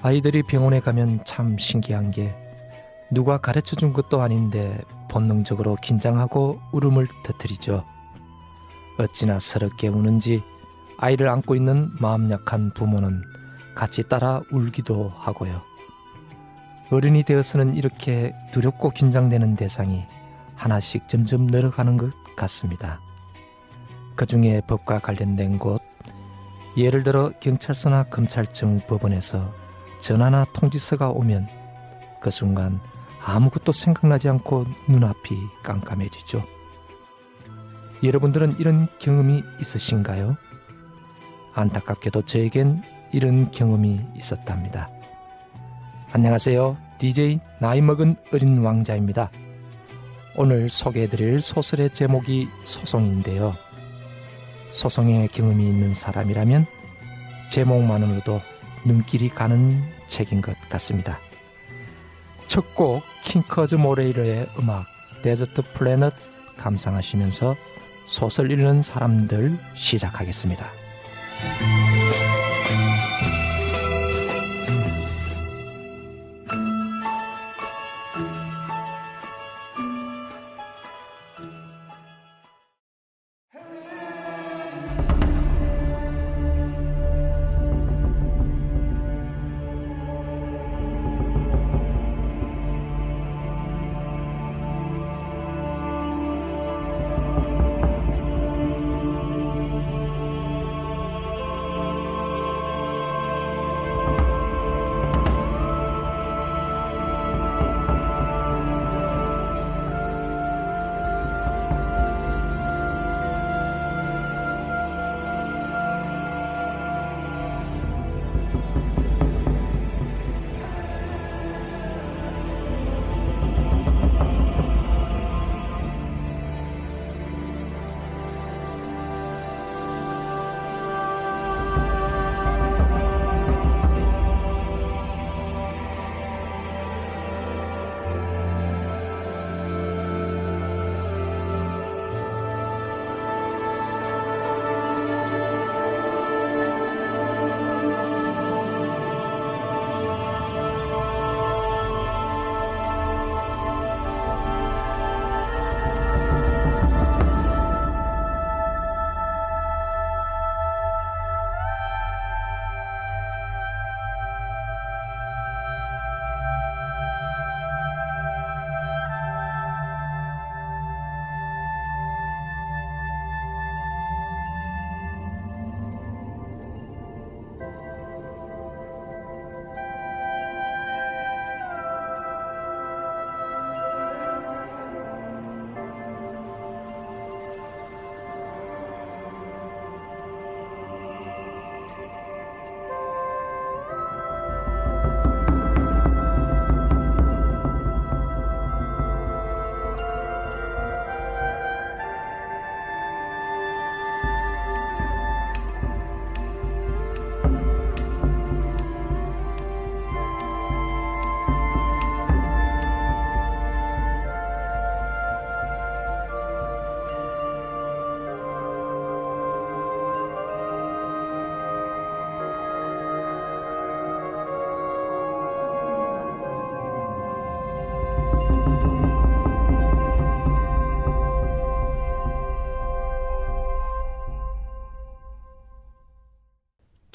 아이들이 병원에 가면 참 신기한 게 누가 가르쳐준 것도 아닌데 본능적으로 긴장하고 울음을 터뜨리죠. 어찌나 서럽게 우는지 아이를 안고 있는 마음 약한 부모는 같이 따라 울기도 하고요. 어른이 되어서는 이렇게 두렵고 긴장되는 대상이 하나씩 점점 늘어가는 것 같습니다. 그 중에 법과 관련된 곳, 예를 들어 경찰서나 검찰청, 법원에서 전화나 통지서가 오면 그 순간 아무것도 생각나지 않고 눈앞이 깜깜해지죠. 여러분들은 이런 경험이 있으신가요? 안타깝게도 저에겐 이런 경험이 있었답니다. 안녕하세요. DJ 나이 먹은 어린 왕자입니다. 오늘 소개해드릴 소설의 제목이 소송인데요. 소송의 경험이 있는 사람이라면 제목만으로도 눈길이 가는 책인 것 같습니다. 첫 곡 킹커즈 모레이러의 음악 데저트 플래닛 감상하시면서 소설 읽는 사람들 시작하겠습니다.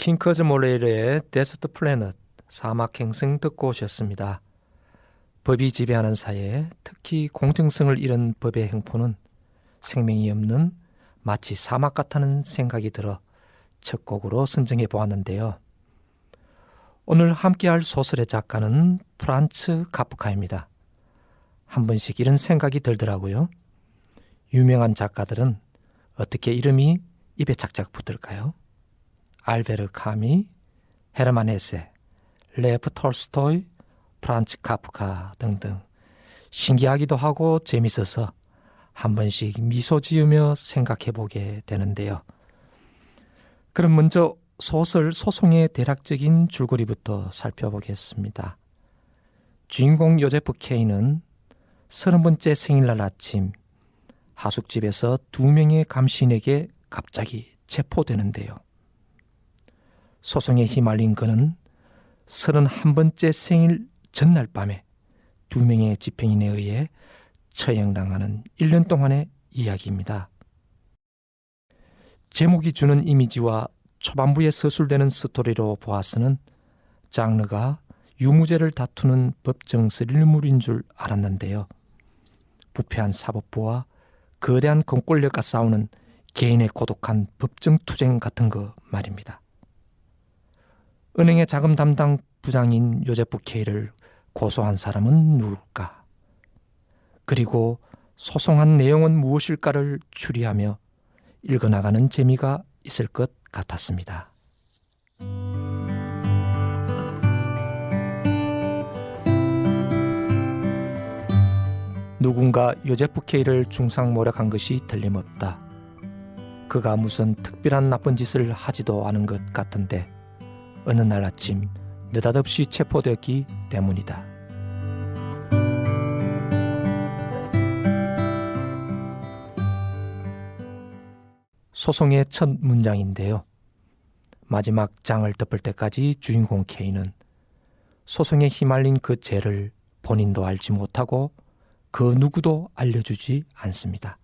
킹커즈 모레이러의 데저트 플래닛 사막행성 듣고 오셨습니다. 법이 지배하는 사회에 특히 공정성을 잃은 법의 행포는 생명이 없는 마치 사막 같다는 생각이 들어 첫 곡으로 선정해 보았는데요. 오늘 함께할 소설의 작가는 프란츠 카프카입니다. 한 번씩 이런 생각이 들더라고요. 유명한 작가들은 어떻게 이름이 입에 착착 붙을까요? 알베르 카미, 헤르만 헤세, 레프 톨스토이, 프란츠 카프카 등등 신기하기도 하고 재밌어서 한 번씩 미소 지으며 생각해보게 되는데요. 그럼 먼저 소설 소송의 대략적인 줄거리부터 살펴보겠습니다. 주인공 요제프 K는 30번째 생일날 아침 하숙집에서 2명의 감시인에게 갑자기 체포되는데요. 소송에 휘말린 그는 31번째 생일 전날 밤에 2명의 집행인에 의해 처형당하는 1년 동안의 이야기입니다. 제목이 주는 이미지와 초반부에 서술되는 스토리로 보아서는 장르가 유무죄를 다투는 법정 스릴물인 줄 알았는데요. 부패한 사법부와 거대한 공권력과 싸우는 개인의 고독한 법정 투쟁 같은 거 말입니다. 은행의 자금 담당 부장인 요제프 K를 고소한 사람은 누굴까? 그리고 소송한 내용은 무엇일까를 추리하며 읽어나가는 재미가 있을 것 같았습니다. 누군가 요제프 K를 중상모략한 것이 틀림없다. 그가 무슨 특별한 나쁜 짓을 하지도 않은 것 같은데 어느 날 아침 느닷없이 체포되었기 때문이다. 소송의 첫 문장인데요. 마지막 장을 덮을 때까지 주인공 K는 소송에 휘말린 그 죄를 본인도 알지 못하고 그 누구도 알려주지 않습니다.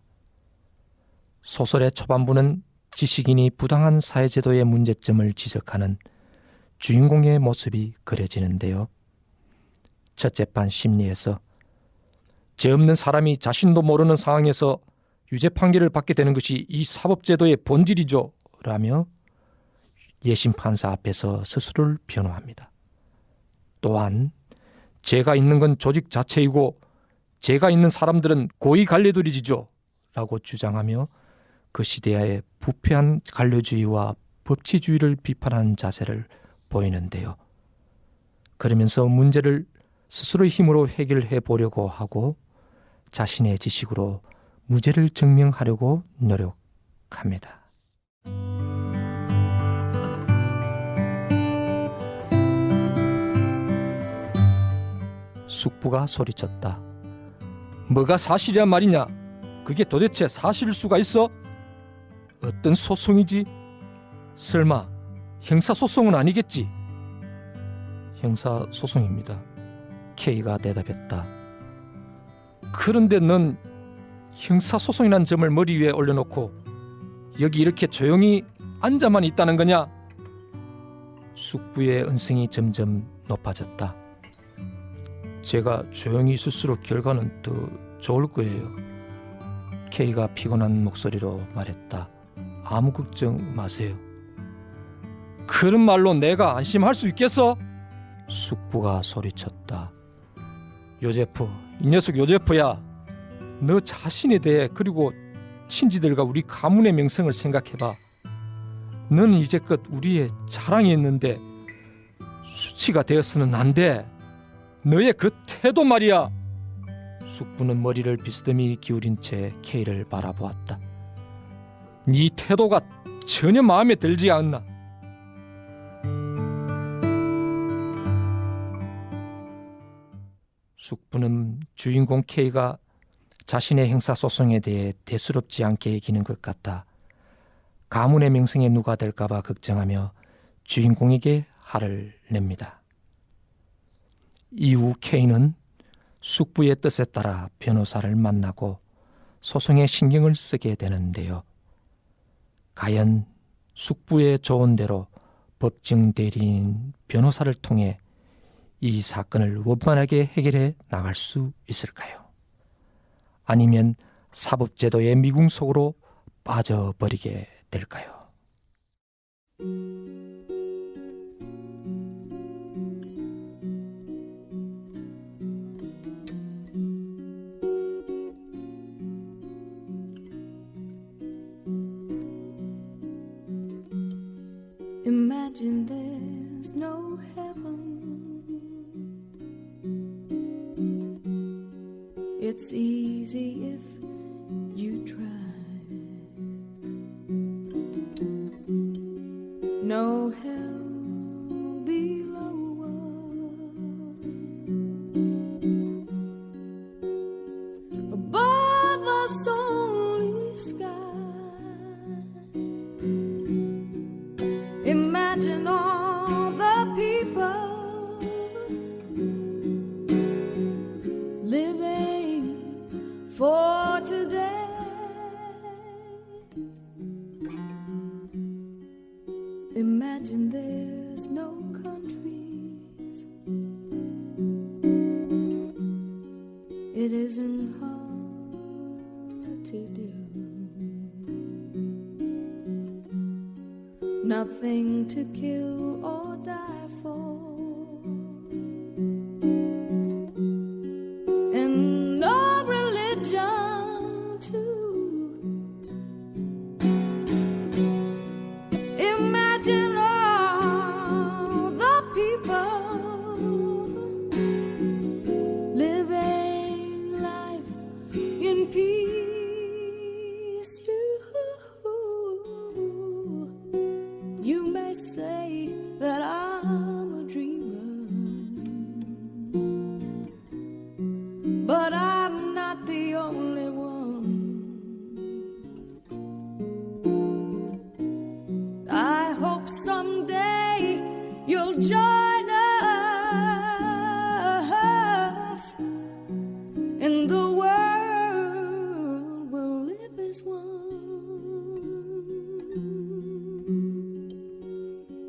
소설의 초반부는 지식인이 부당한 사회제도의 문제점을 지적하는 주인공의 모습이 그려지는데요. 첫째 판 심리에서 죄 없는 사람이 자신도 모르는 상황에서 유죄 판결을 받게 되는 것이 이 사법제도의 본질이죠 라며 예심 판사 앞에서 스스로를 변호합니다. 또한 죄가 있는 건 조직 자체이고 죄가 있는 사람들은 고위 관료들이지요 라고 주장하며 그 시대의 부패한 관료주의와 법치주의를 비판하는 자세를 보이는데요. 그러면서 문제를 스스로의 힘으로 해결해 보려고 하고 자신의 지식으로 무죄를 증명하려고 노력합니다. 숙부가 소리쳤다. 뭐가 사실이란 말이냐? 그게 도대체 사실일 수가 있어? 어떤 소송이지? 설마 형사소송은 아니겠지? 형사소송입니다. K가 대답했다. 그런데 넌 형사소송이란 점을 머리 위에 올려놓고 여기 이렇게 조용히 앉아만 있다는 거냐? 숙부의 언성이 점점 높아졌다. 제가 조용히 있을수록 결과는 더 좋을 거예요. K가 피곤한 목소리로 말했다. 아무 걱정 마세요. 그런 말로 내가 안심할 수 있겠어? 숙부가 소리쳤다. 요제프, 이 녀석 요제프야. 너 자신에 대해 그리고 친지들과 우리 가문의 명성을 생각해봐. 너는 이제껏 우리의 자랑이었는데 수치가 되어서는 안 돼. 너의 그 태도 말이야. 숙부는 머리를 비스듬히 기울인 채 K를 바라보았다. 네 태도가 전혀 마음에 들지 않나. 숙부는 주인공 K가 자신의 형사소송에 대해 대수롭지 않게 여기는 것 같아 가문의 명성에 누가 될까봐 걱정하며 주인공에게 화를 냅니다. 이후 K는 숙부의 뜻에 따라 변호사를 만나고 소송에 신경을 쓰게 되는데요. 과연 숙부의 조언대로 법정 대리인 변호사를 통해 이 사건을 원만하게 해결해 나갈 수 있을까요? 아니면 사법제도의 미궁 속으로 빠져버리게 될까요? Imagine there's no heaven. It's easy if you try. No hell below us. Above us only sky. Imagine all the people Imagine there's no countries. It isn't hard to do. Nothing to kill or die for. And no religion too. Imagine all the people living life in peace. You may say that I'm a dreamer, but I'm not the only one. I hope someday you'll join us, and the world will live as one.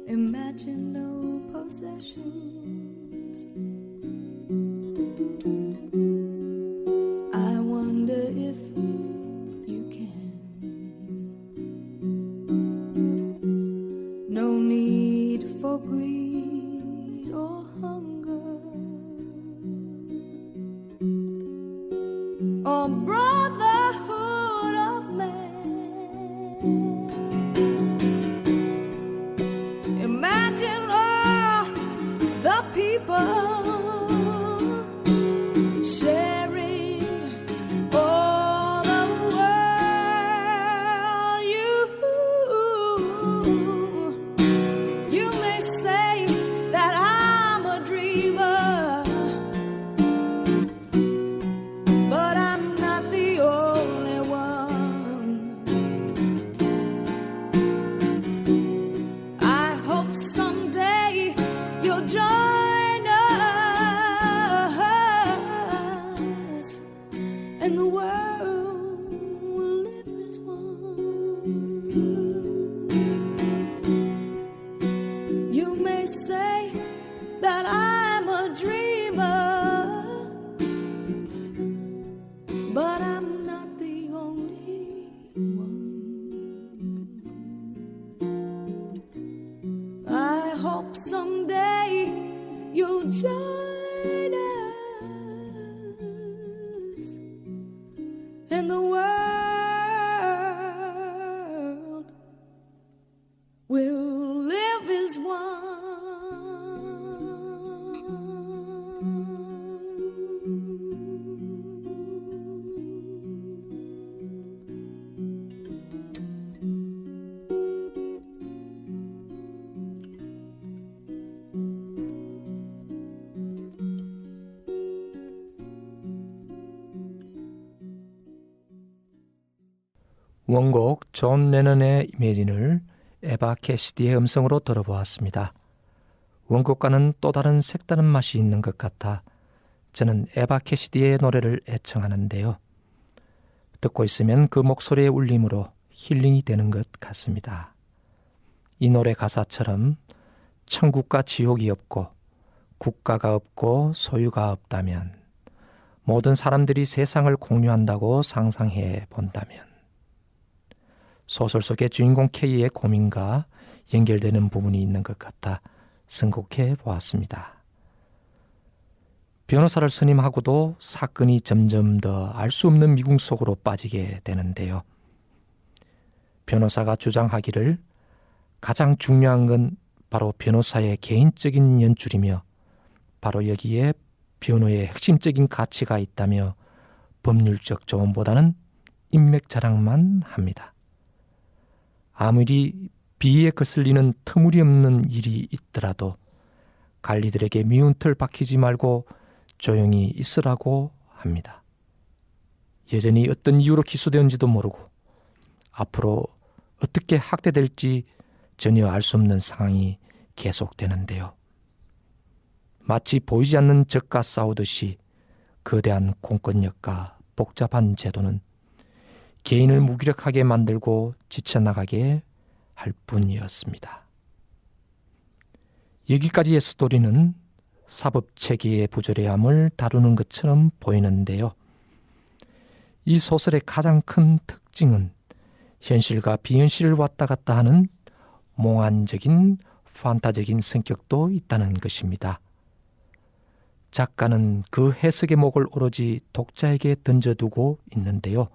Imagine no possessions. I wonder if you can. No need for greed or hunger or brotherhood of man. Imagine all the people sharing all the world. You may say that I'm a dreamer, but I'm not the only one. I hope someday you'll join us, and the world will live as one. You may say that I'm a dreamer, but I'm not the only one. I hope someday you'll join us, and the world will live as one. 원곡 존 레넌의 이매진을 에바 캐시디의 음성으로 들어보았습니다. 원곡과는 또 다른 색다른 맛이 있는 것 같아 저는 에바 캐시디의 노래를 애청하는데요. 듣고 있으면 그 목소리의 울림으로 힐링이 되는 것 같습니다. 이 노래 가사처럼 천국과 지옥이 없고 국가가 없고 소유가 없다면, 모든 사람들이 세상을 공유한다고 상상해 본다면, 소설 속의 주인공 K의 고민과 연결되는 부분이 있는 것 같아 선곡해 보았습니다. 변호사를 선임하고도 사건이 점점 더 알 수 없는 미궁 속으로 빠지게 되는데요. 변호사가 주장하기를 가장 중요한 건 바로 변호사의 개인적인 연출이며, 바로 여기에 변호의 핵심적인 가치가 있다며 법률적 조언보다는 인맥 자랑만 합니다. 아무리 비위에 거슬리는 터무니없는 일이 있더라도 관리들에게 미운 틀 박히지 말고 조용히 있으라고 합니다. 여전히 어떤 이유로 기소되었는지도 모르고 앞으로 어떻게 학대될지 전혀 알 수 없는 상황이 계속되는데요. 마치 보이지 않는 적과 싸우듯이 거대한 공권력과 복잡한 제도는 개인을 무기력하게 만들고 지쳐나가게 할 뿐이었습니다. 여기까지의 스토리는 사법체계의 부조리함을 다루는 것처럼 보이는데요. 이 소설의 가장 큰 특징은 현실과 비현실을 왔다 갔다 하는 몽환적인 판타적인 성격도 있다는 것입니다. 작가는 그 해석의 몫을 오로지 독자에게 던져두고 있는데요.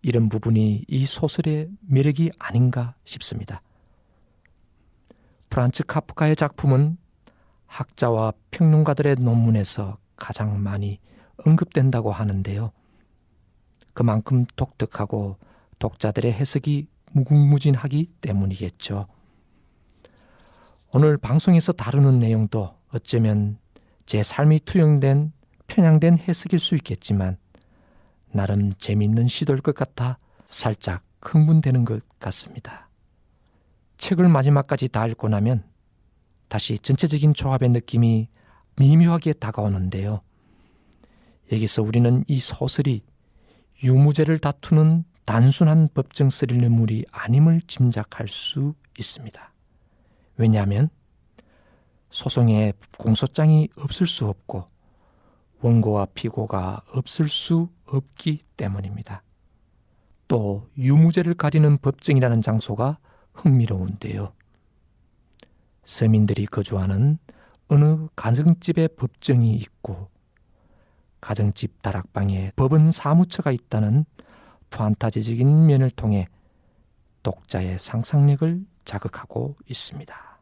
이런 부분이 이 소설의 매력이 아닌가 싶습니다. 프란츠 카프카의 작품은 학자와 평론가들의 논문에서 가장 많이 언급된다고 하는데요. 그만큼 독특하고 독자들의 해석이 무궁무진하기 때문이겠죠. 오늘 방송에서 다루는 내용도 어쩌면 제 삶이 투영된 편향된 해석일 수 있겠지만 나름 재미있는 시도일 것 같아 살짝 흥분되는 것 같습니다. 책을 마지막까지 다 읽고 나면 다시 전체적인 조합의 느낌이 미묘하게 다가오는데요. 여기서 우리는 이 소설이 유무죄를 다투는 단순한 법정 스릴러물이 아님을 짐작할 수 있습니다. 왜냐하면 소송에 공소장이 없을 수 없고 원고와 피고가 없을 수 없기 때문입니다. 또 유무죄를 가리는 법정이라는 장소가 흥미로운데요. 서민들이 거주하는 어느 가정집에 법정이 있고 가정집 다락방에 법원 사무처가 있다는 판타지적인 면을 통해 독자의 상상력을 자극하고 있습니다.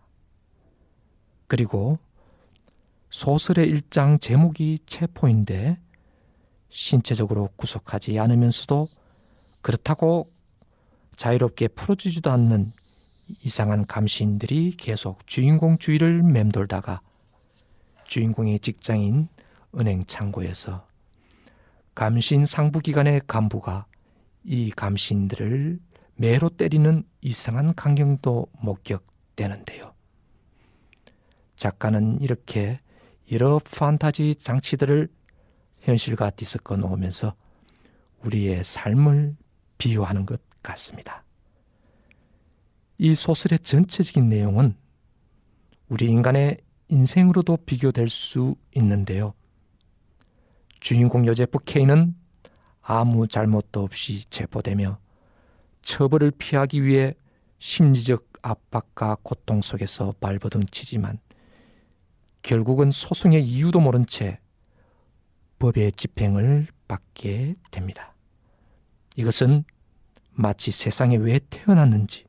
그리고 소설의 1장 제목이 체포인데 신체적으로 구속하지 않으면서도 그렇다고 자유롭게 풀어주지도 않는 이상한 감시인들이 계속 주인공 주위를 맴돌다가 주인공의 직장인 은행 창고에서 감시인 상부기관의 간부가 이 감시인들을 매로 때리는 이상한 광경도 목격되는데요. 작가는 이렇게 여러 판타지 장치들을 현실과 뒤섞어 놓으면서 우리의 삶을 비유하는 것 같습니다. 이 소설의 전체적인 내용은 우리 인간의 인생으로도 비교될 수 있는데요. 주인공 요제프 K는 아무 잘못도 없이 체포되며 처벌을 피하기 위해 심리적 압박과 고통 속에서 발버둥 치지만 결국은 소송의 이유도 모른 채 법의 집행을 받게 됩니다. 이것은 마치 세상에 왜 태어났는지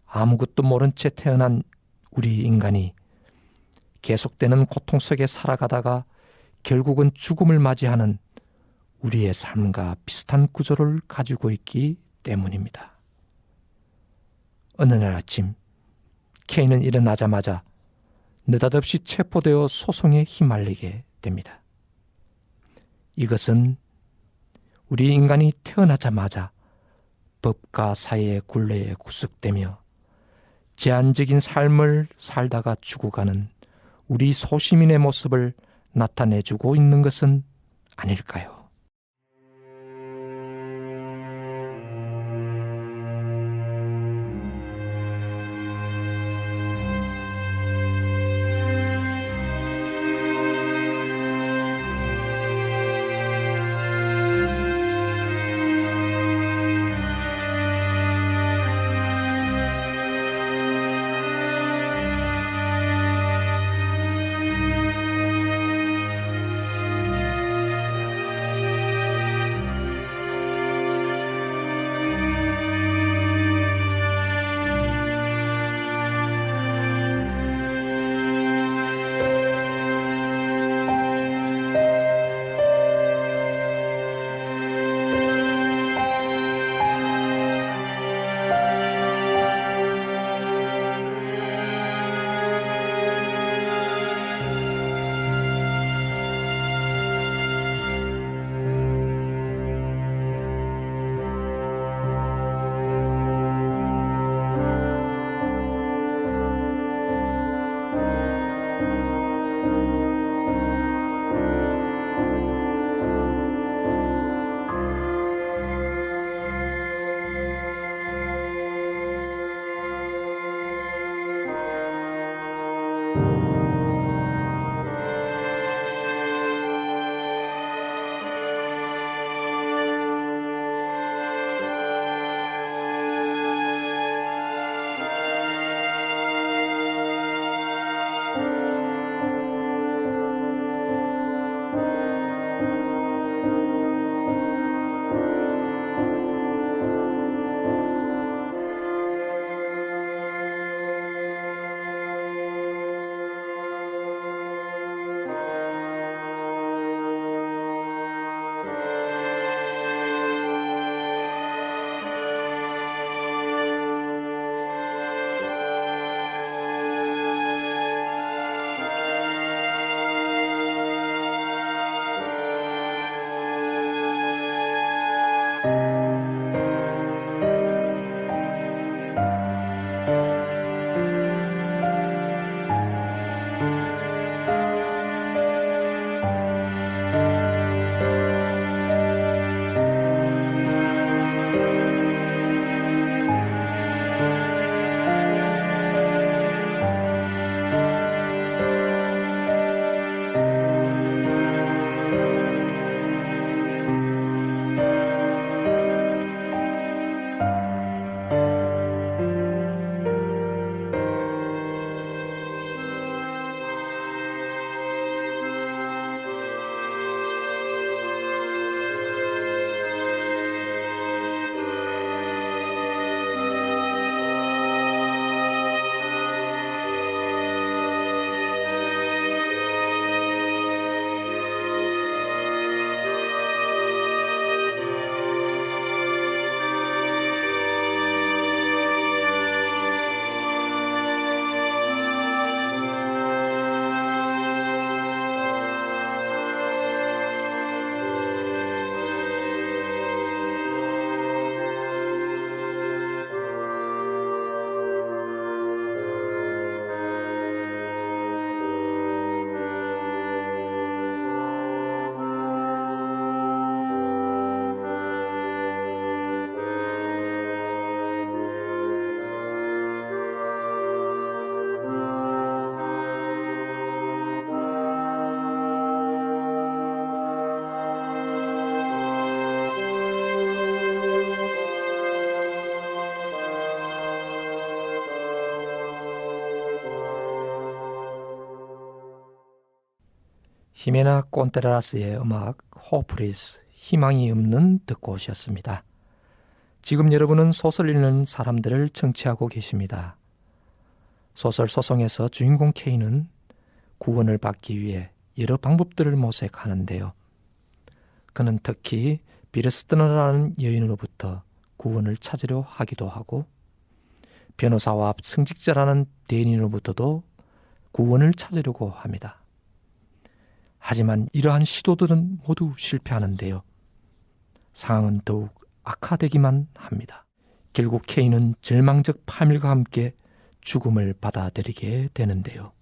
아무것도 모른 채 태어난 우리 인간이 계속되는 고통 속에 살아가다가 결국은 죽음을 맞이하는 우리의 삶과 비슷한 구조를 가지고 있기 때문입니다. 어느 날 아침 K는 일어나자마자 느닷없이 체포되어 소송에 휘말리게 됩니다. 이것은 우리 인간이 태어나자마자 법과 사회의 굴레에 구속되며 제한적인 삶을 살다가 죽어가는 우리 소시민의 모습을 나타내주고 있는 것은 아닐까요? 히메나 꼰테라스의 음악 호프리스, 희망이 없는 듣고 오셨습니다. 지금 여러분은 소설 읽는 사람들을 청취하고 계십니다. 소설 소송에서 주인공 K는 구원을 받기 위해 여러 방법들을 모색하는데요. 그는 특히 비르스트너라는 여인으로부터 구원을 찾으려 하기도 하고 변호사와 승직자라는 대인으로부터도 구원을 찾으려고 합니다. 하지만 이러한 시도들은 모두 실패하는데요. 상황은 더욱 악화되기만 합니다. 결국 K는 절망적 파멸과 함께 죽음을 받아들이게 되는데요.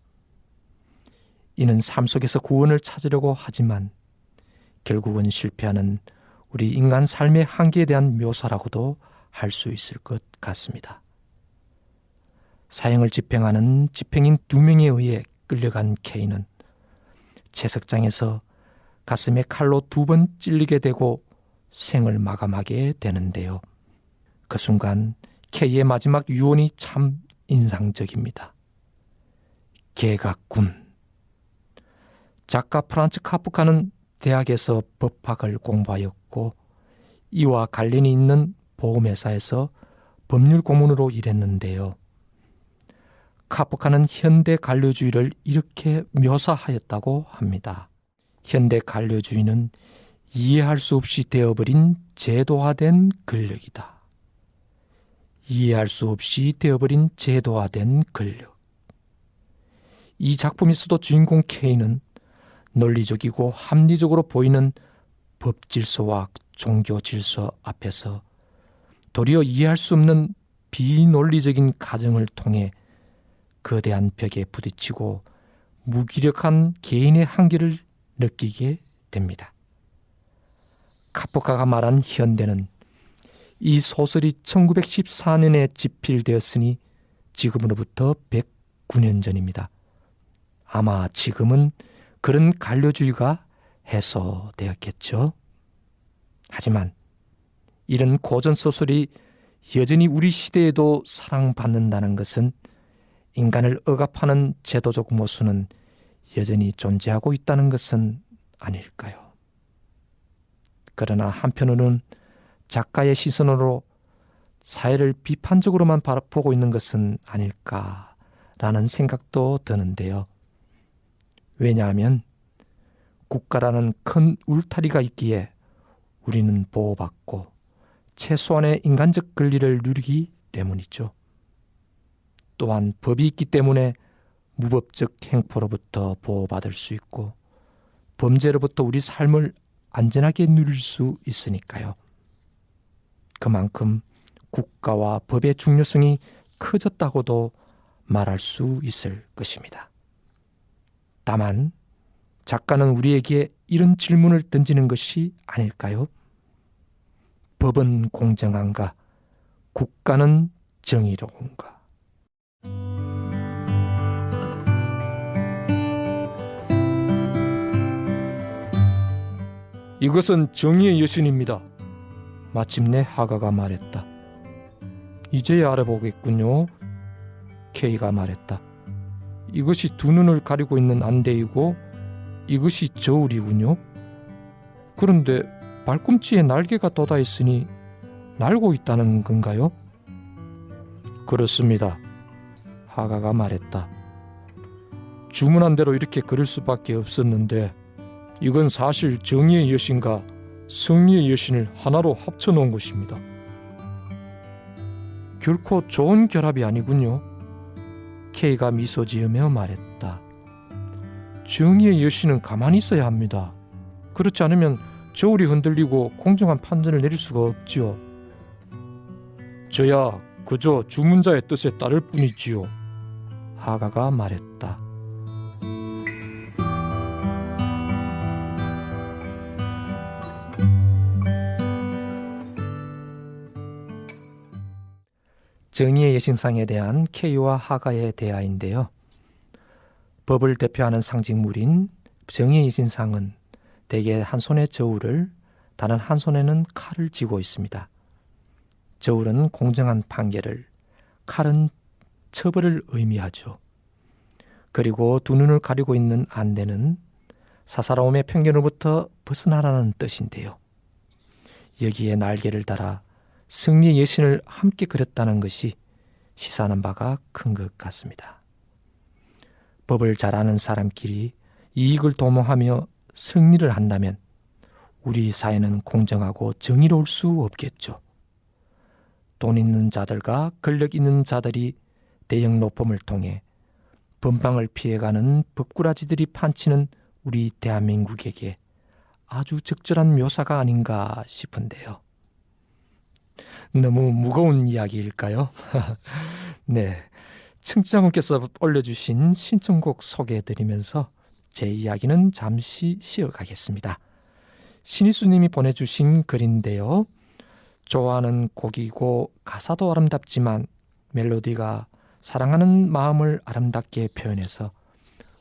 이는 삶 속에서 구원을 찾으려고 하지만 결국은 실패하는 우리 인간 삶의 한계에 대한 묘사라고도 할 수 있을 것 같습니다. 사형을 집행하는 집행인 2명에 의해 끌려간 K는 채석장에서 가슴에 칼로 2번 찔리게 되고 생을 마감하게 되는데요. 그 순간 K의 마지막 유언이 참 인상적입니다. 개각군. 작가 프란츠 카프카는 대학에서 법학을 공부하였고 이와 관련이 있는 보험회사에서 법률 고문으로 일했는데요. 카프카는 현대 관료주의를 이렇게 묘사하였다고 합니다. 현대 관료주의는 이해할 수 없이 되어버린 제도화된 권력이다. 이해할 수 없이 되어버린 제도화된 권력. 이 작품에서도 주인공 K는 논리적이고 합리적으로 보이는 법 질서와 종교 질서 앞에서 도리어 이해할 수 없는 비논리적인 가정을 통해 거대한 벽에 부딪히고 무기력한 개인의 한계를 느끼게 됩니다. 카프카가 말한 현대는 이 소설이 1914년에 집필되었으니 지금으로부터 109년 전입니다. 아마 지금은 그런 관료주의가 해소되었겠죠. 하지만 이런 고전소설이 여전히 우리 시대에도 사랑받는다는 것은 인간을 억압하는 제도적 모순은 여전히 존재하고 있다는 것은 아닐까요? 그러나 한편으로는 작가의 시선으로 사회를 비판적으로만 바라보고 있는 것은 아닐까라는 생각도 드는데요. 왜냐하면 국가라는 큰 울타리가 있기에 우리는 보호받고 최소한의 인간적 권리를 누리기 때문이죠. 또한 법이 있기 때문에 무법적 행포로부터 보호받을 수 있고 범죄로부터 우리 삶을 안전하게 누릴 수 있으니까요. 그만큼 국가와 법의 중요성이 커졌다고도 말할 수 있을 것입니다. 다만 작가는 우리에게 이런 질문을 던지는 것이 아닐까요? 법은 공정한가? 국가는 정의로운가? 이것은 정의의 여신입니다. 마침내 하가가 말했다. 이제야 알아보겠군요. K가 말했다. 이것이 2눈을 가리고 있는 안대이고 이것이 저울이군요. 그런데 발꿈치에 날개가 돋아 있으니 날고 있다는 건가요? 그렇습니다. 하가가 말했다. 주문한 대로 이렇게 그릴 수밖에 없었는데 이건 사실 정의의 여신과 승리의 여신을 하나로 합쳐놓은 것입니다. 결코 좋은 결합이 아니군요. K가 미소 지으며 말했다. 정의의 여신은 가만히 있어야 합니다. 그렇지 않으면 저울이 흔들리고 공정한 판단을 내릴 수가 없지요. 저야 그저 주문자의 뜻에 따를 뿐이지요. 하가가 말했다. 정의의 여신상에 대한 K와 하가의 대화인데요. 법을 대표하는 상징물인 정의의 여신상은 대개 한 손에 저울을, 다른 한 손에는 칼을 쥐고 있습니다. 저울은 공정한 판결을, 칼은 처벌을 의미하죠. 그리고 2눈을 가리고 있는 안대는 사사로움의 편견으로부터 벗어나라는 뜻인데요. 여기에 날개를 달아 승리의 여신을 함께 그렸다는 것이 시사하는 바가 큰 것 같습니다. 법을 잘 아는 사람끼리 이익을 도모하며 승리를 한다면 우리 사회는 공정하고 정의로울 수 없겠죠. 돈 있는 자들과 권력 있는 자들이 대형 로펌을 통해 법망을 피해가는 법꾸라지들이 판치는 우리 대한민국에게 아주 적절한 묘사가 아닌가 싶은데요. 너무 무거운 이야기일까요? 네, 청취자분께서 올려주신 신청곡 소개해드리면서 제 이야기는 잠시 쉬어가겠습니다. 신희수님이 보내주신 글인데요. 좋아하는 곡이고 가사도 아름답지만 멜로디가 사랑하는 마음을 아름답게 표현해서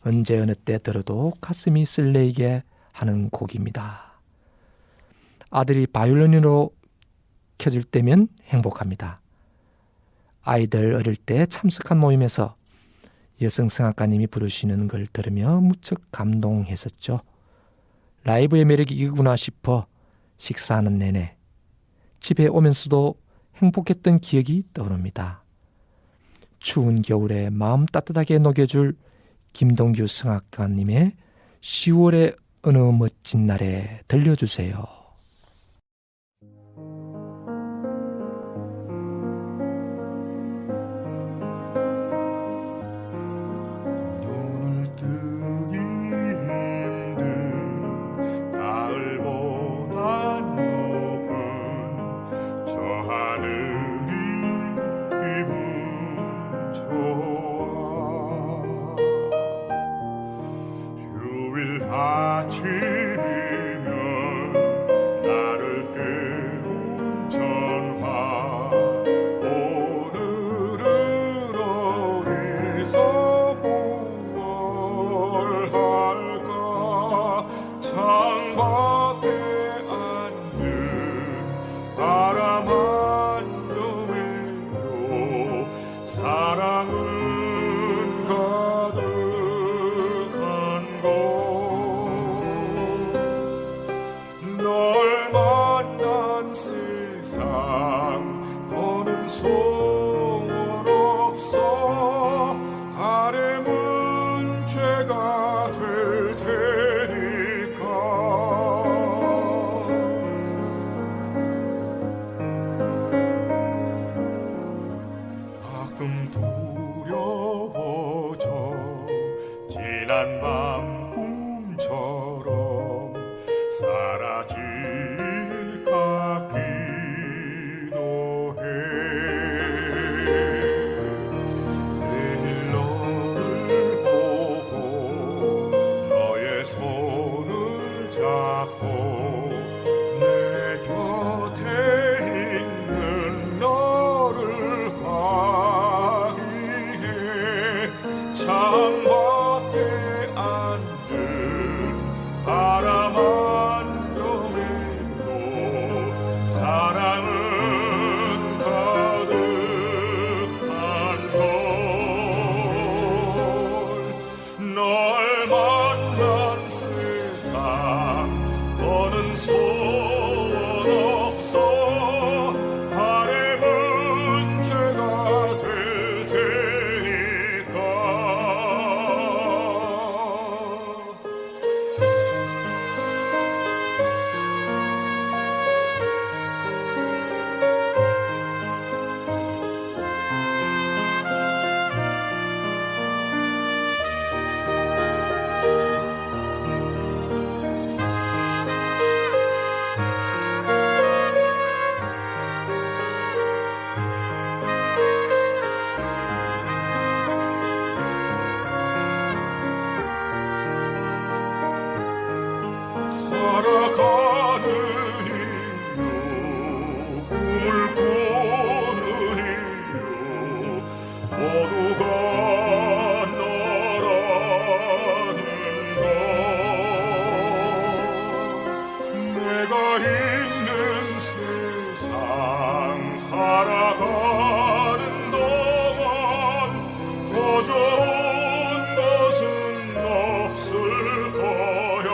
언제 어느 때 들어도 가슴이 설레이게 하는 곡입니다. 아들이 바이올린으로 켜줄 때면 행복합니다. 아이들 어릴 때 참석한 모임에서 여성성악가님이 부르시는 걸 들으며 무척 감동했었죠. 라이브의 매력이 이구나 싶어 식사하는 내내 집에 오면서도 행복했던 기억이 떠오릅니다. 추운 겨울에 마음 따뜻하게 녹여줄 김동규 성악가님의 10월의 어느 멋진 날에 들려주세요. 눈을 뜨기 힘든 가을보다 높은 저 하늘이 기분 좋아. 휴일 아침이면 나를 깨운 전화. 오늘은 어디서 무얼 할까. 창밖에 앉은 바람 한 점에도 사랑은 가득한 곳. 널 만난 세상 더는 소원 없어. 바람은 죄가 될 테니까. 가끔 두려워져. 지난 밤 꿈처럼 사라질까 기도해. 내일 너를 보고 너의 손을 잡고 내 곁에 있는 너를 확인해. 창밖에 앉은 바람 한 점에도 사랑은 가득한 걸. 널 만난 세상 너는 소원 없어. 바람은 죄가 될 테니까. 살아가는 이유 꿈을 꾸는 이유 모두가 너라는 것. 내가 있는 세상 살아가는 동안 더 좋은 것은 없을 거야.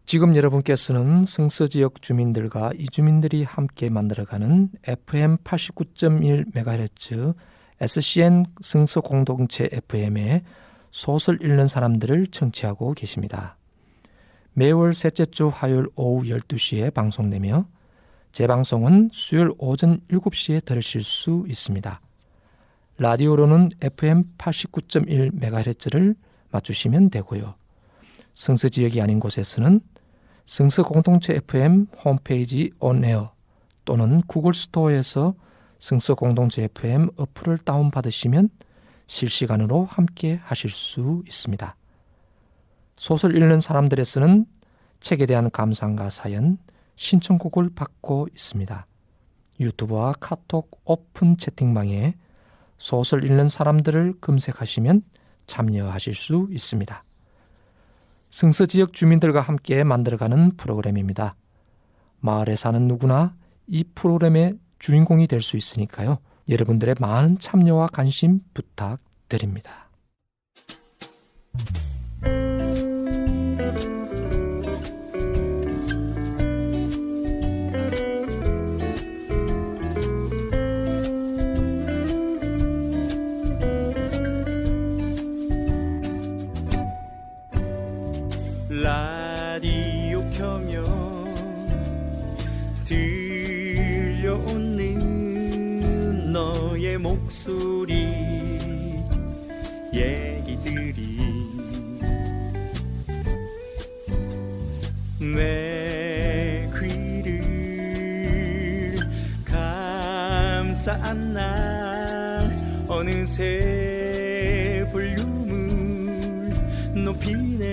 지금 여러분께서는 승서 지역 주민들과 이주민들이 함께 만들어가는 FM 89.1MHz SCN 승서 공동체 FM의 소설 읽는 사람들을 청취하고 계십니다. 매월 셋째 주 화요일 오후 12시에 방송되며 재방송은 수요일 오전 7시에 들으실 수 있습니다. 라디오로는 FM 89.1MHz를 맞추시면 되고요. 승서 지역이 아닌 곳에서는 승서 공동체 FM 홈페이지 온에어 또는 구글 스토어에서 승서 공동체 FM 어플을 다운받으시면 실시간으로 함께 하실 수 있습니다. 소설 읽는 사람들에서는 책에 대한 감상과 사연, 신청곡을 받고 있습니다. 유튜브와 카톡 오픈 채팅방에 소설 읽는 사람들을 검색하시면 참여하실 수 있습니다. 승서 지역 주민들과 함께 만들어가는 프로그램입니다. 마을에 사는 누구나 이 프로그램의 주인공이 될 수 있으니까요. 여러분들의 많은 참여와 관심 부탁드립니다. 라디오 켜면 들려오는 너의 목소리 얘기들이 내 귀를 감싸안나 어느새 볼륨을 높이네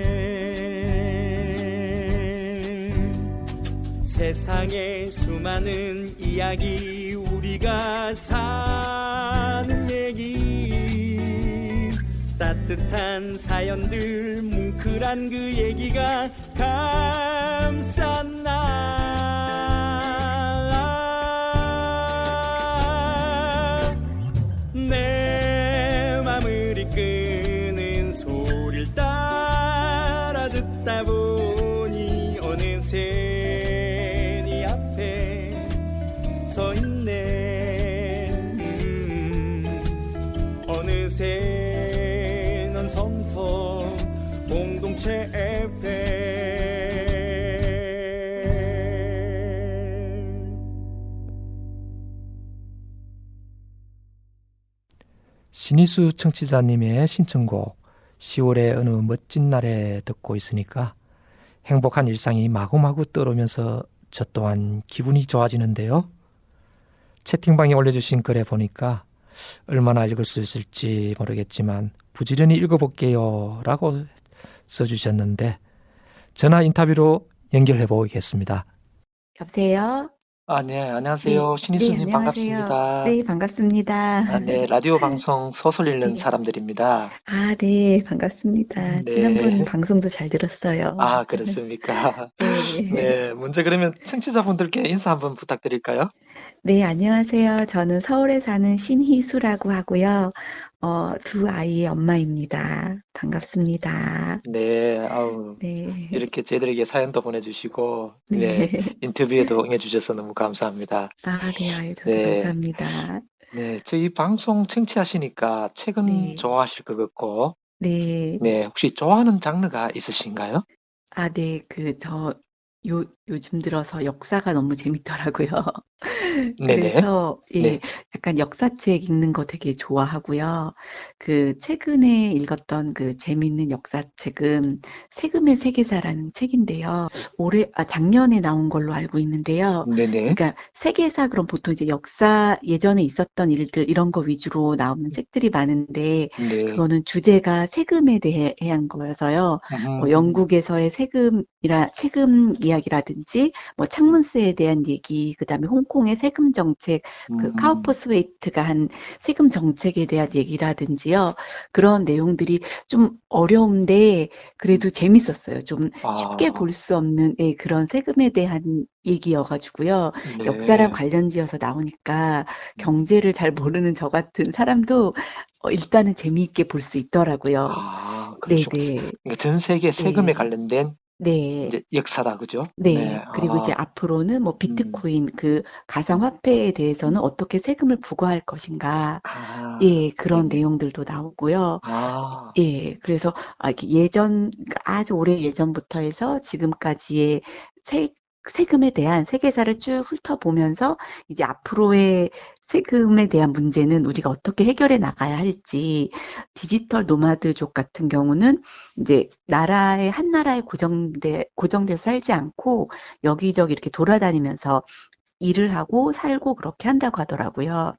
세상의 수많은 이야기 우리가 사는 얘기 따뜻한 사연들 뭉클한 그 얘기가 감쌌나 내 맘을 이끄는 소리를 따라 듣다 보니 어느새 서 있네 어느새 넌 성서 공동체 FM 신희수 청취자님의 신청곡 10월의 어느 멋진 날에 듣고 있으니까 행복한 일상이 마구마구 떠오르면서 저 또한 기분이 좋아지는데요. 채팅방에 올려주신 글에 보니까 얼마나 읽을 수 있을지 모르겠지만 부지런히 읽어볼게요 라고 써주셨는데 전화 인터뷰로 연결해 보겠습니다. 여보세요? 네, 안녕하세요. 네, 신희수님 안녕하세요. 반갑습니다. 네, 반갑습니다. 네, 라디오 방송 소설 읽는 네. 사람들입니다. 네, 반갑습니다. 지난번 네. 방송도 잘 들었어요. 그렇습니까? 네. 네, 먼저 그러면 청취자분들께 인사 한번 부탁드릴까요? 네, 안녕하세요. 저는 서울에 사는 신희수라고 하고요. 두 아이의 엄마입니다. 반갑습니다. 네, 네. 이렇게 저희들에게 사연도 보내주시고, 네. 인터뷰에도 응해주셔서 너무 감사합니다. 네, 저도 네. 감사합니다. 네, 저희 방송 청취하시니까 책은 네. 좋아하실 것 같고, 네. 네, 혹시 좋아하는 장르가 있으신가요? 네, 요즘 들어서 역사가 너무 재밌더라고요. 네네. 그래서 네. 약간 역사책 읽는 거 되게 좋아하고요. 최근에 읽었던 재밌는 역사책은 세금의 세계사라는 책인데요. 작년에 나온 걸로 알고 있는데요. 네네. 그러니까 세계사 그럼 보통 이제 역사 예전에 있었던 일들 이런 거 위주로 나오는 책들이 많은데 네. 그거는 주제가 세금에 대한 거여서요. 영국에서의 세금 이야기라든지 뭐 창문세에 대한 얘기, 그다음에 홍콩의 세금 정책, 카우퍼스웨이트가 한 세금 정책에 대한 얘기라든지요. 그런 내용들이 좀 어려운데 그래도 재밌었어요. 좀 쉽게 볼 수 없는 그런 세금에 대한 얘기여가지고요. 네. 역사랑 관련지어서 나오니까 경제를 잘 모르는 저 같은 사람도 일단은 재미있게 볼 수 있더라고요. 그렇죠. 네네. 그러니까 전 세계 세금에 네. 관련된 네. 이제 역사다, 그죠? 네. 그리고 이제 앞으로는 뭐 비트코인 그 가상화폐에 대해서는 어떻게 세금을 부과할 것인가. 예, 그런 네네. 내용들도 나오고요. 아, 예, 그래서 이렇게 그러니까 아주 오래 예전부터 해서 지금까지의 세금에 대한 세계사를 쭉 훑어보면서 이제 앞으로의 세금에 대한 문제는 우리가 어떻게 해결해 나가야 할지, 디지털 노마드족 같은 경우는 이제 한 나라에 고정돼서 살지 않고 여기저기 이렇게 돌아다니면서 일을 하고 살고 그렇게 한다고 하더라고요.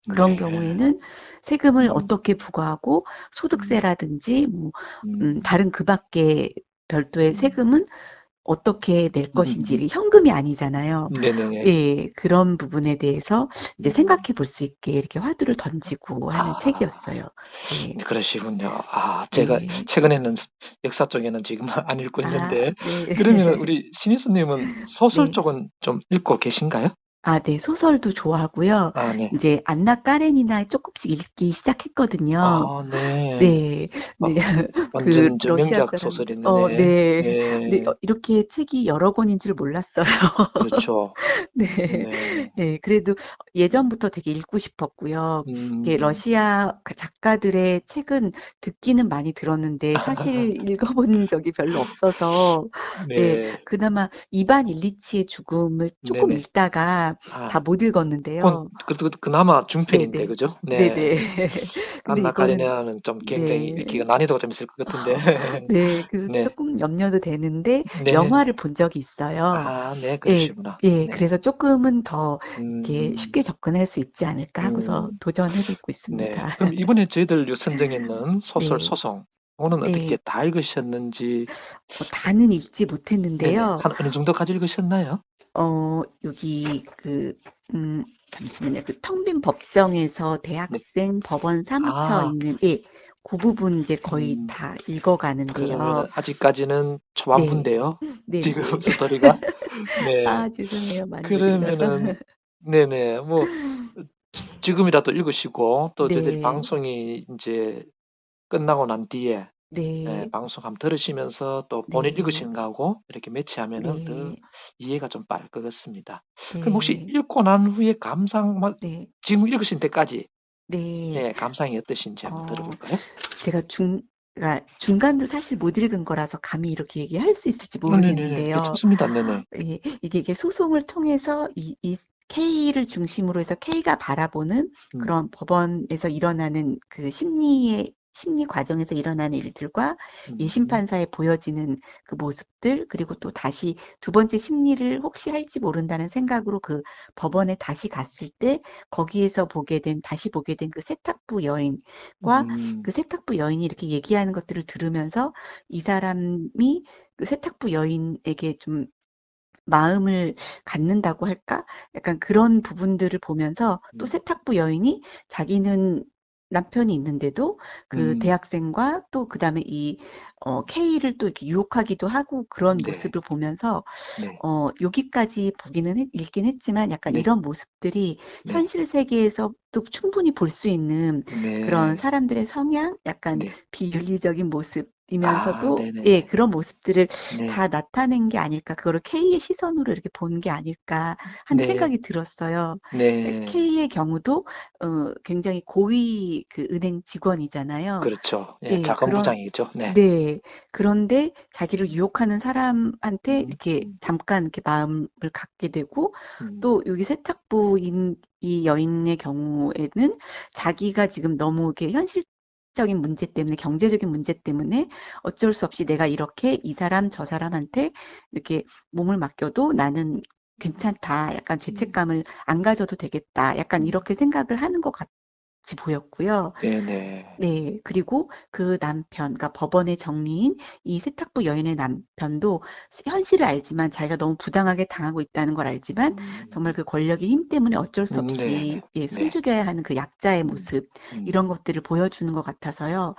그런 네. 경우에는 세금을 음, 어떻게 부과하고 소득세라든지 뭐 음, 다른 그 밖에 별도의 음, 세금은 어떻게 낼 것인지, 음. 이게 현금이 아니잖아요. 네네. 예, 그런 부분에 대해서 이제 음. 생각해 볼 수 있게 이렇게 화두를 던지고 하는 아, 책이었어요. 네, 네, 그러시군요. 제가 네. 최근에는 역사 쪽에는 지금 안 읽고 아, 있는데, 네. 그러면은 우리 신희수님은 소설 네. 쪽은 좀 읽고 계신가요? 네, 소설도 좋아하고요. 네. 이제 안나 까레니나 조금씩 읽기 시작했거든요. 네. 네, 네. 아, 그 완전 저 러시아 명작 사람, 소설이네. 네. 근데 네. 이렇게 책이 여러 권인 줄 몰랐어요. 그렇죠. 네. 네. 네, 그래도 예전부터 되게 읽고 싶었고요. 이게 음. 러시아 작가들의 책은 듣기는 많이 들었는데 사실 읽어본 적이 별로 없어서, 예, 네. 그나마 이반 일리치의 죽음을 조금 네네. 읽다가 다 아, 못 그건 읽었는데요. 그나마 중편인데, 네네. 그죠? 네. 네네. 근데 안나 이거는, 카레니나는 좀 굉장히 네. 읽기가 난이도가 좀 있을 것 같은데. 네, 그 네. 조금 염려도 되는데 네. 영화를 본 적이 있어요. 네, 예, 그러시구나. 예, 네. 그래서 조금은 더 이렇게 음, 쉽게 접근할 수 있지 않을까 하고서 음, 도전해보고 네. 있습니다. 그럼 이번에 저희들 선정해 있는 소설 네, 소송, 오는 어떻게 네, 다 읽으셨는지, 다는 읽지 네네. 못했는데요. 한 어느 정도까지 읽으셨나요? 여기 잠시만요. 그 텅 빈 법정에서 네. 대학생 법원 사무처 아, 있는, 예, 그 부분 이제 거의 음, 다 읽어가는데요. 그러면은 아직까지는 네, 초반부인데요. 네, 지금 네. 스토리가. 네. 죄송해요. 많이 못 읽어서. 그러면은, 네네. 뭐, 지금이라도 읽으시고, 또 저희들이 네, 방송이 이제 끝나고 난 뒤에, 네, 방송 한번 들으시면서 또 본인 네, 읽으시는 거하고 이렇게 매치하면은 더 네, 이해가 좀 빠를 것 같습니다. 그럼 혹시 네, 읽고 난 후에 감상, 네, 지금 읽으신 때까지, 네. 네, 감상이 어떠신지 한번 어, 들어볼까요? 제가 그러니까 중간도 사실 못 읽은 거라서 감히 이렇게 얘기할 수 있을지 네네네. 모르겠는데요. 괜찮습니다. 네네. 예, 이게 소송을 통해서 이 K를 중심으로 해서 K가 바라보는 음, 그런 법원에서 일어나는 그 심리 과정에서 일어나는 일들과 예심 음, 판사에 보여지는 그 모습들, 그리고 또 다시 두 번째 심리를 혹시 할지 모른다는 생각으로 그 법원에 다시 갔을 때 거기에서 다시 보게 된 그 세탁부 여인과 음, 그 세탁부 여인이 이렇게 얘기하는 것들을 들으면서 이 사람이 그 세탁부 여인에게 좀 마음을 갖는다고 할까? 약간 그런 부분들을 보면서 또 음, 세탁부 여인이 자기는 남편이 있는데도 그 음, 대학생과 또 그다음에 K를 또 이렇게 유혹하기도 하고 그런 네, 모습을 보면서 네, 여기까지 읽긴 했지만 약간 네, 이런 모습들이 네, 현실 세계에서도 충분히 볼 수 있는 그런 네, 사람들의 성향, 약간 네. 비윤리적인 모습이면서도, 예, 네네. 그런 모습들을 네, 다 나타낸 게 아닐까, 그거를 K의 시선으로 이렇게 본 게 아닐까 하는 네, 생각이 들었어요. 네. K의 경우도 굉장히 고위 그 은행 직원이잖아요. 그렇죠. 예, 예, 자본부장이죠. 네. 네. 그런데 자기를 유혹하는 사람한테 음, 이렇게 음, 잠깐 이렇게 마음을 갖게 되고, 음, 또 여기 세탁부인 이 여인의 경우에는 자기가 지금 너무 이렇게 현실적인 문제 때문에, 경제적인 문제 때문에 어쩔 수 없이 내가 이렇게 이 사람 저 사람한테 이렇게 몸을 맡겨도 나는 괜찮다. 약간 음, 죄책감을 안 가져도 되겠다. 약간 음. 이렇게 생각을 하는 것 같이 보였고요. 네네. 네, 그리고 그 남편, 그러니까 법원의 정리인 이 세탁부 여인의 남편도 현실을 알지만, 자기가 너무 부당하게 당하고 있다는 걸 알지만 정말 음, 그 권력의 힘 때문에 어쩔 수 네네. 없이, 예, 네. 숨죽여야 하는 그 약자의 음, 모습, 음, 이런 것들을 보여주는 것 같아서요.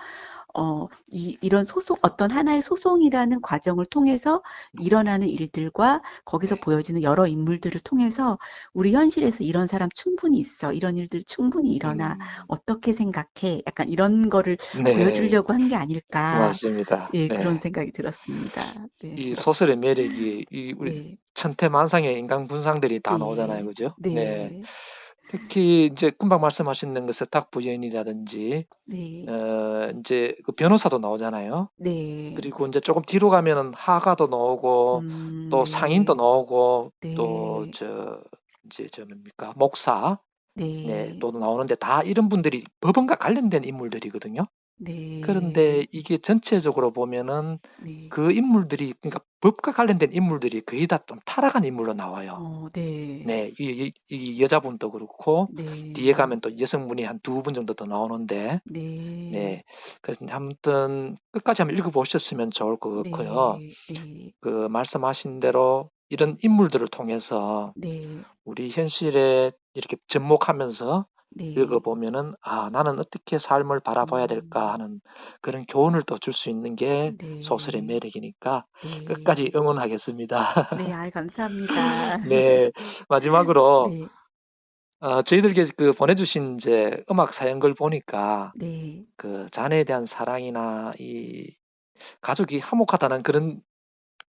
이런 소송, 어떤 하나의 소송이라는 과정을 통해서 일어나는 일들과 거기서 보여지는 여러 인물들을 통해서 우리 현실에서 이런 사람 충분히 있어. 이런 일들 충분히 일어나. 어떻게 생각해? 약간 이런 거를 네, 보여주려고 한 게 아닐까. 맞습니다. 예, 그런 네. 생각이 들었습니다. 네. 이 소설의 매력이 우리 네. 천태만상의 인간 군상들이 다 나오잖아요, 예. 그죠? 네. 네. 특히 이제 금방 말씀하시는 그 세탁 부인이라든지 네. 이제 그 변호사도 나오잖아요. 네. 그리고 이제 조금 뒤로 가면은 하가도 나오고 또 상인도 네. 나오고 또 네. 이제 뭡니까 목사 네, 네. 또 나오는데 다 이런 분들이 법원과 관련된 인물들이거든요. 네. 그런데 이게 전체적으로 보면은 네. 그 인물들이 그러니까 법과 관련된 인물들이 거의 다 좀 타락한 인물로 나와요. 네. 네, 이 여자분도 그렇고 뒤에 네. 가면 또 여성분이 한 두 분 정도 더 나오는데 네. 네, 그래서 아무튼 끝까지 한번 읽어보셨으면 좋을 것 같고요. 네. 네. 그 말씀하신 대로 이런 인물들을 통해서 네. 우리 현실에 이렇게 접목하면서 네. 읽어보면은 아, 나는 어떻게 삶을 바라봐야 될까 하는 그런 교훈을 또 줄 수 있는 게 소설의 네. 매력이니까 네. 끝까지 응원하겠습니다. 네. 감사합니다. 네, 마지막으로 네. 저희들께 그 보내주신 이제 음악 사연글 보니까 네. 그 자네에 대한 사랑이나 이 가족이 화목하다는 그런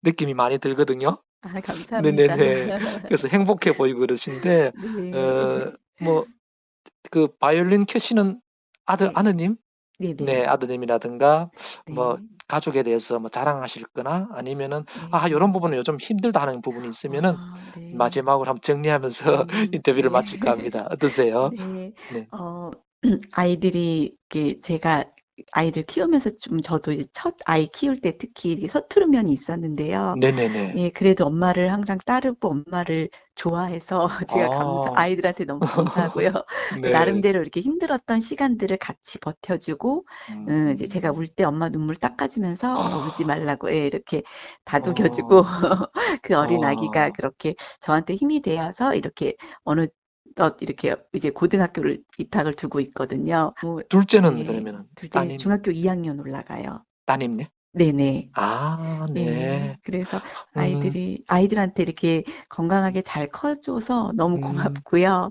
느낌이 많이 들거든요. 감사합니다. 네네네. 그래서 행복해 보이고 그러신데, 네. 뭐, 그 바이올린 켜시는 네. 아드님? 네네. 네, 아드님이라든가, 뭐, 네. 가족에 대해서 뭐 자랑하실 거나 아니면은, 네. 요런 부분은 요즘 힘들다 하는 부분이 있으면은 네. 마지막으로 한번 정리하면서 인터뷰를 네. 마칠까 합니다. 어떠세요? 네. 네. 아이들이 이렇게 제가 아이들 키우면서 좀 저도 이제 첫 아이 키울 때 특히 이렇게 서투른 면이 있었는데요. 네네네. 예, 그래도 엄마를 항상 따르고 엄마를 좋아해서 제가 아, 아이들한테 너무 감사하고요. 네. 나름대로 이렇게 힘들었던 시간들을 같이 버텨주고, 이제 제가 울 때 엄마 눈물 닦아주면서 엄마 울지 말라고 예, 이렇게 다독여주고, 어, 그 어린 아기가 어, 그렇게 저한테 힘이 되어서 이렇게 이렇게 이제 고등학교를 입학을 두고 있거든요. 둘째는 네. 그러면은 둘째 중학교 2학년 올라가요. 따님네? 네네. 아, 예. 네. 그래서 음, 아이들한테 이렇게 건강하게 잘 커줘서 너무 음, 고맙고요.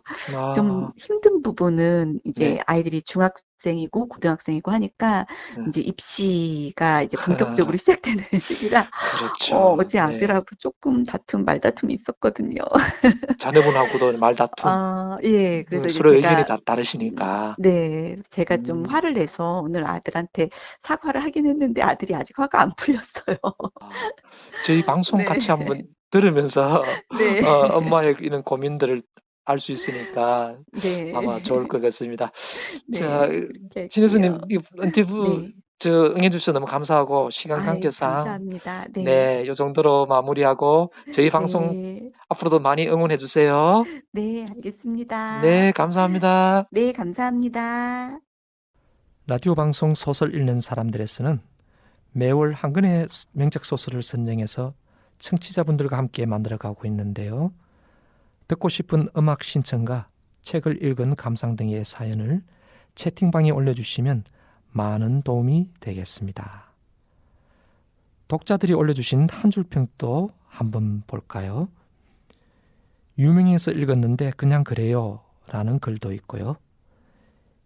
좀 아, 힘든 부분은 이제 네. 아이들이 중학생이고 고등학생이고 하니까 네. 이제 입시가 이제 본격적으로 시작되는 시기라 그렇죠. 어제 네. 아들하고 조금 말다툼이 있었거든요. 자녀분하고도 말다툼, 예. 그래서 이제 서로 의견이 제가 다 다르시니까. 네. 제가 좀 음, 화를 내서 오늘 아들한테 사과를 하긴 했는데 아들이 아직 화가 안 풀렸어요. 아, 저희 방송 네. 같이 한번 들으면서 네. 엄마의 이런 고민들을 알 수 있으니까 아마 좋을 네. 것 같습니다. 자, 네. 그렇게 신 할게요. 교수님, 이 인터뷰 네. 응해주셔서 너무 감사하고 시간 아유, 관계상 감사합니다. 네. 네, 요 정도로 마무리하고 저희 방송 네. 앞으로도 많이 응원해 주세요. 네, 알겠습니다. 네, 감사합니다. 네, 감사합니다. 라디오 방송 소설 읽는 사람들에서는 매월 한 권의 명작 소설을 선정해서 청취자분들과 함께 만들어가고 있는데요. 듣고 싶은 음악 신청과 책을 읽은 감상 등의 사연을 채팅방에 올려주시면 많은 도움이 되겠습니다. 독자들이 올려주신 한 줄 평도 한번 볼까요? 유명해서 읽었는데 그냥 그래요 라는 글도 있고요.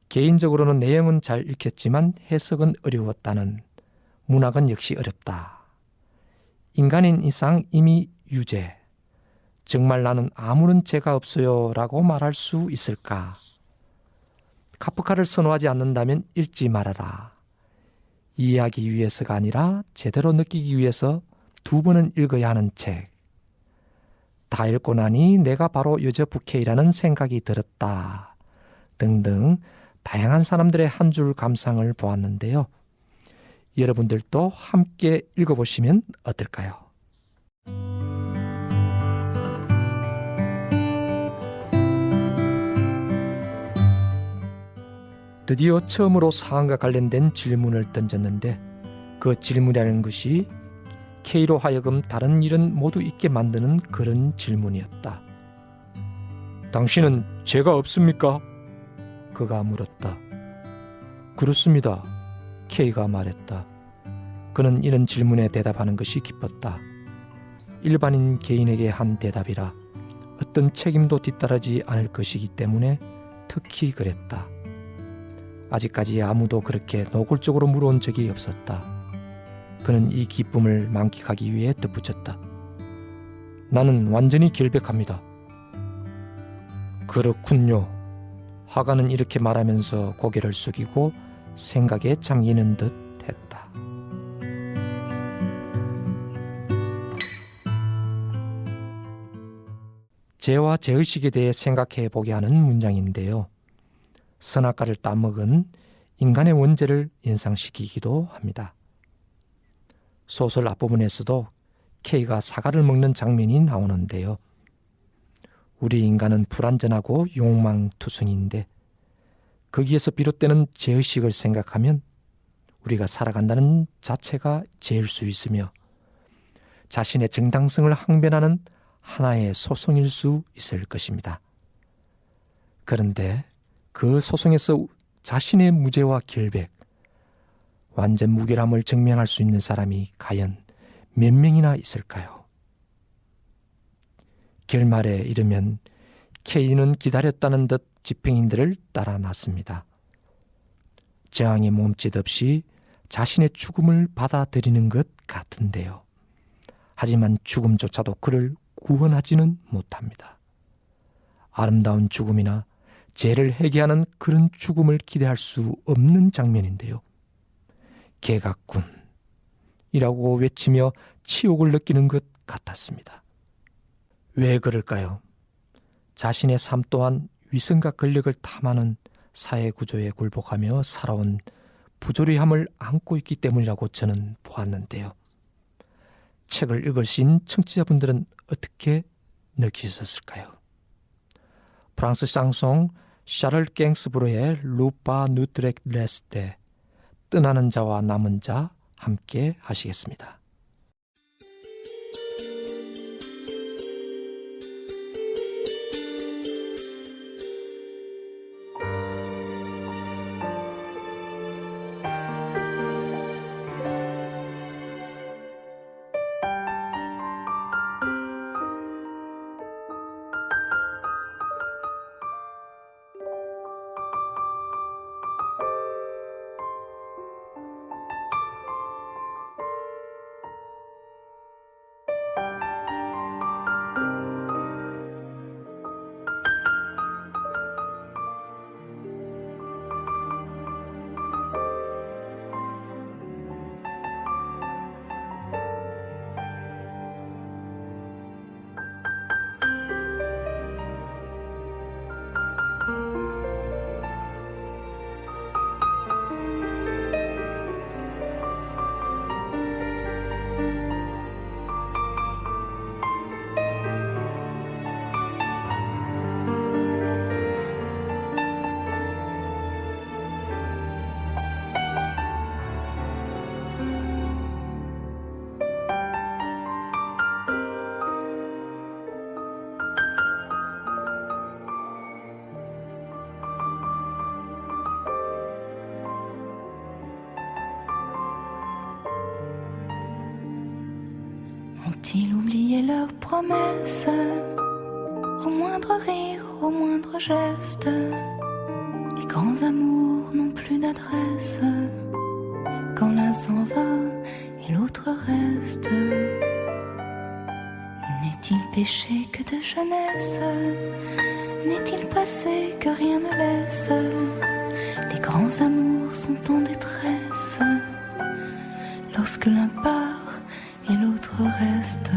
개인적으로는 내용은 잘 읽혔지만 해석은 어려웠다는, 문학은 역시 어렵다. 인간인 이상 이미 유죄. 정말 나는 아무런 죄가 없어요 라고 말할 수 있을까? 카프카를 선호하지 않는다면 읽지 말아라. 이해하기 위해서가 아니라 제대로 느끼기 위해서 두 번은 읽어야 하는 책. 다 읽고 나니 내가 바로 여저부케이라는 생각이 들었다. 등등 다양한 사람들의 한 줄 감상을 보았는데요. 여러분들도 함께 읽어보시면 어떨까요? 드디어 처음으로 사안과 관련된 질문을 던졌는데 그 질문이라는 것이 K로 하여금 다른 일은 모두 잊게 만드는 그런 질문이었다. 당신은 죄가 없습니까? 그가 물었다. 그렇습니다. K가 말했다. 그는 이런 질문에 대답하는 것이 기뻤다. 일반인 개인에게 한 대답이라 어떤 책임도 뒤따르지 않을 것이기 때문에 특히 그랬다. 아직까지 아무도 그렇게 노골적으로 물어온 적이 없었다. 그는 이 기쁨을 만끽하기 위해 덧붙였다. 나는 완전히 결백합니다. 그렇군요. 하가는 이렇게 말하면서 고개를 숙이고 생각에 잠기는 듯 했다. 죄와 죄의식에 대해 생각해 보게 하는 문장인데요. 선악과를 따먹은 인간의 원죄를 연상시키기도 합니다. 소설 앞부분에서도 K가 사과를 먹는 장면이 나오는데요. 우리 인간은 불완전하고 욕망투성인데 거기에서 비롯되는 죄의식을 생각하면 우리가 살아간다는 자체가 죄일 수 있으며 자신의 정당성을 항변하는 하나의 소송일 수 있을 것입니다. 그런데 그 소송에서 자신의 무죄와 결백, 완전 무결함을 증명할 수 있는 사람이 과연 몇 명이나 있을까요? 결말에 이르면 K는 기다렸다는 듯 집행인들을 따라 났습니다. 저항의 몸짓 없이 자신의 죽음을 받아들이는 것 같은데요. 하지만 죽음조차도 그를 구원하지는 못합니다. 아름다운 죽음이나 죄를 회개하는 그런 죽음을 기대할 수 없는 장면인데요. 개각군이라고 외치며 치욕을 느끼는 것 같았습니다. 왜 그럴까요? 자신의 삶 또한 위선과 권력을 탐하는 사회 구조에 굴복하며 살아온 부조리함을 안고 있기 때문이라고 저는 보았는데요. 책을 읽으신 청취자분들은 어떻게 느끼셨을까요? 프랑스 샹송 샤를 갱스브르의 루파 누트렉 레스테 떠나는 자와 남은 자 함께 하시겠습니다. Ont-ils oublié leurs promesses? Au moindre rire, au moindre geste, les grands amours n'ont plus d'adresse. Quand l'un s'en va et l'autre reste, n'est-il péché que de jeunesse? N'est-il passé que rien ne laisse? Les grands amours sont en détresse lorsque l'un part et l'autre reste.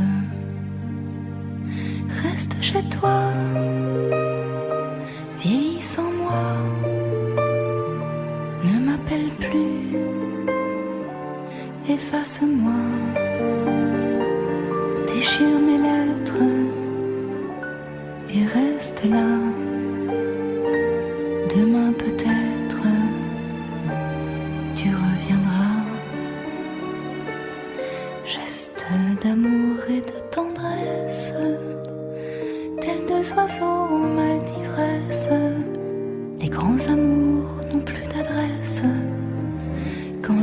Reste chez toi, vieillis sans moi, ne m'appelle plus, efface-moi, déchire mes lettres et reste là. Demain peut-être tu reviendras. Geste d'amour et de tendresse, tels deux oiseaux en mal d'ivresse. Les grands amours n'ont plus d'adresse quand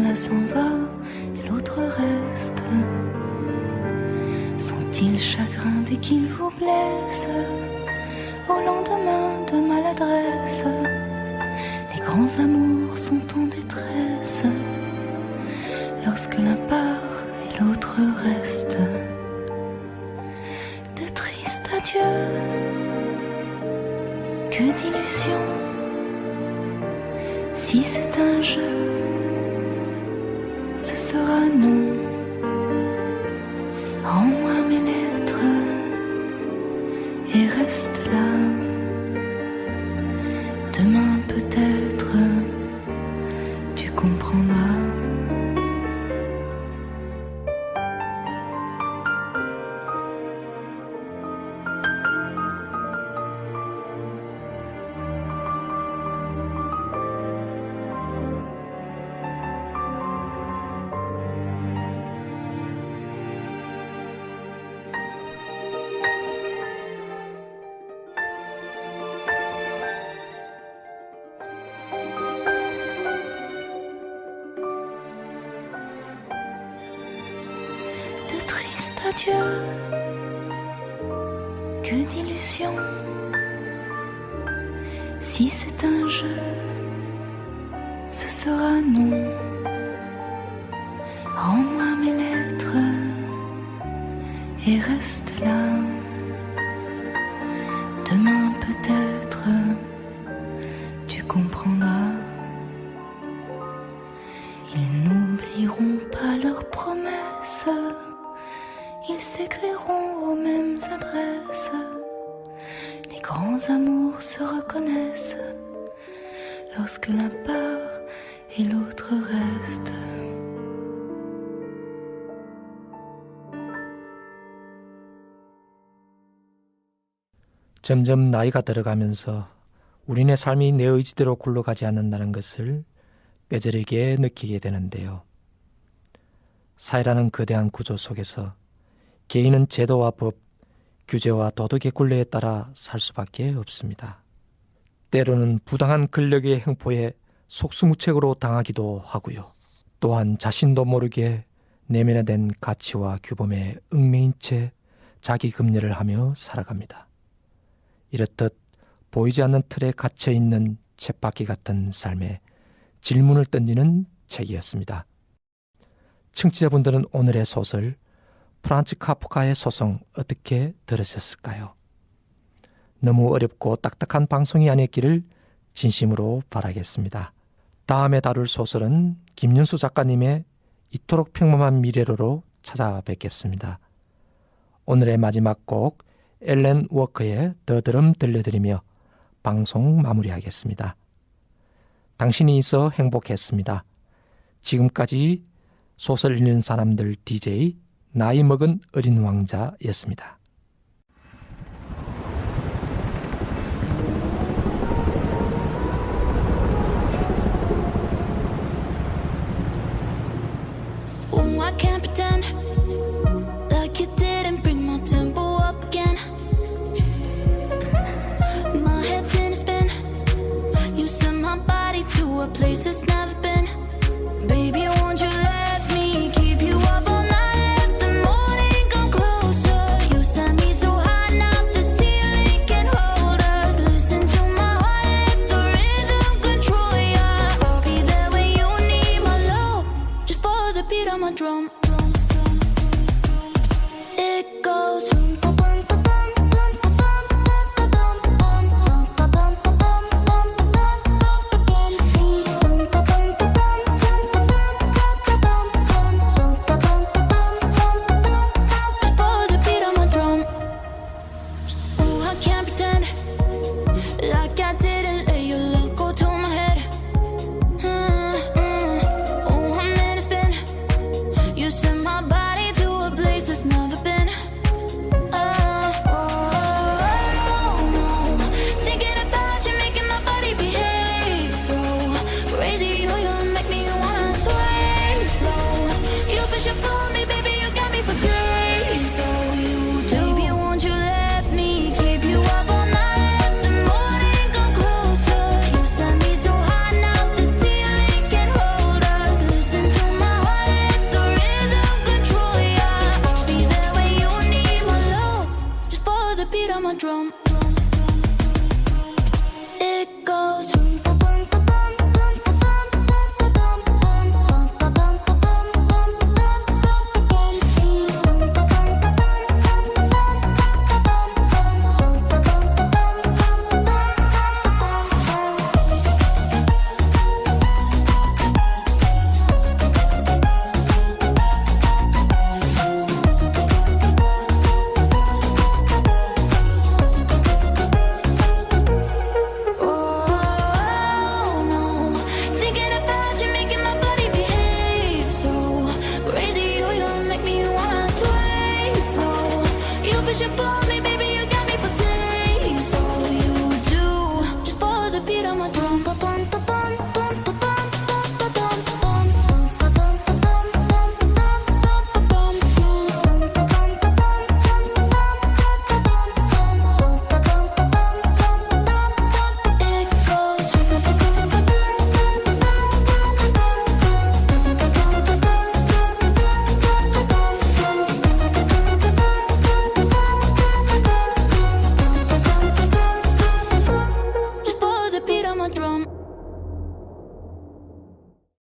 Est-il chagrin dès qu'il vous blesse? Au lendemain de maladresse, les grands amours sont en détresse. Lorsque l'un part et l'autre reste. De tristes adieux, que d'illusions. Si c'est un jeu, ce sera non. Rends-moi mes lettres et reste là. Demain peut-être tu comprendras. De tristes adieux, que d'illusions. Si c'est un jeu, ce sera non. Rends-moi mes lettres et reste là. Demain peut-être tu comprendras. Ils n'oublieront pas leurs promesses. Ils s'écriront aux mêmes adresses. Les grands amours se reconnaissent lorsque l'un part et l'autre reste. 점점 나이가 들어가면서 우리네 삶이 내 의지대로 굴러가지 않는다는 것을 뼈저리게 느끼게 되는데요. 사회라는 거대한 구조 속에서 개인은 제도와 법, 규제와 도덕의 굴레에 따라 살 수밖에 없습니다. 때로는 부당한 권력의 행포에 속수무책으로 당하기도 하고요. 또한 자신도 모르게 내면화된 가치와 규범에 얽매인 채 자기 금려를 하며 살아갑니다. 이렇듯 보이지 않는 틀에 갇혀있는 쳇바퀴 같은 삶에 질문을 던지는 책이었습니다. 청취자분들은 오늘의 소설 프란츠 카프카의 소송 어떻게 들으셨을까요? 너무 어렵고 딱딱한 방송이 아니었기를 진심으로 바라겠습니다. 다음에 다룰 소설은 김윤수 작가님의 이토록 평범한 미래로로 찾아뵙겠습니다. 오늘의 마지막 곡 앨런 워커의 더 드럼 들려드리며 방송 마무리하겠습니다. 당신이 있어 행복했습니다. 지금까지 소설 읽는 사람들 DJ 나이 먹은 어린 왕자였습니다. Oh, I can't pretend like you didn't bring my tempo up again. My head's in a spin. You sent my body to a place it's never been. Baby, won't you let me keep you up all night? Let the morning come closer. You my drum.